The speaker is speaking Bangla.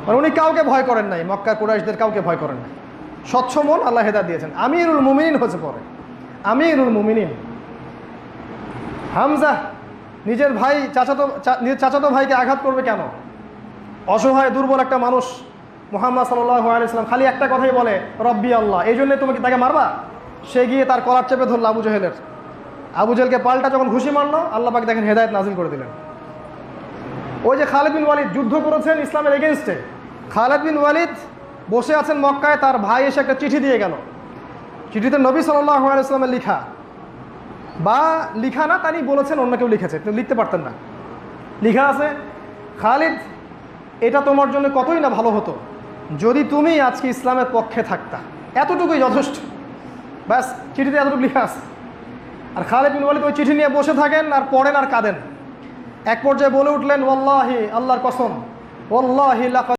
মানে উনি কাউকে ভয় করেন নাই, মক্কা কুরাইশদের কাউকে ভয় করেন নাই, স্বচ্ছ মন, আল্লাহ হেদায়েত দিয়েছেন। আমিরুল মুমিনিন হচ্ছে পরে, আমিরুল মুমিনিন। হামজা নিজের ভাই নিজের চাচাতো ভাইকে আঘাত করবে কেন? অসহায় দুর্বল একটা মানুষ। মুহাম্মদ সাল্লাল্লাহু আলাইহি ওয়াসাল্লাম খালি একটা কথাই বলে, রব্বি আল্লাহ, এই জন্যে তুমি তাকে মারবা? সে গিয়ে তার কলার চেপে ধরলো আবু জেহেলের। আবু জেহেলকে পাল্টা যখন ঘুষি মারলো, আল্লাহ পাক দেখেন হেদায়েত নাজিল করে দিলেন। ওই যে খালিদ বিন ওয়ালিদ যুদ্ধ করেছেন ইসলামের এগেনস্টে, খালিদ বিন ওয়ালিদ বসে আছেন মক্কায়, তার ভাই এসে একটা চিঠি দিয়ে গেল। চিঠিতে নবী সাল্লাল্লাহু আলাইহি ওয়াসাল্লামের লিখা, বা লিখা না, তানি বলেছেন অন্য কেউ লিখেছে, কিন্তু লিখতে পারতেন না। লিখা আছে, খালিদ, এটা তোমার জন্য কতই না ভালো হতো যদি তুমি আজকে ইসলামের পক্ষে থাকতা, এতটুকুই যথেষ্ট। ব্যাস, চিঠিতে এতটুকু লিখা আছে। আর খালিদ বিন ওয়ালিদ ওই চিঠি নিয়ে বসে থাকেন আর পড়েন আর কাঁদেন। এক পর্যায়ে বলে উঠলেন, ওয়াল্লাহি, আল্লাহর কসম, ওয়াল্লাহি লাকাদ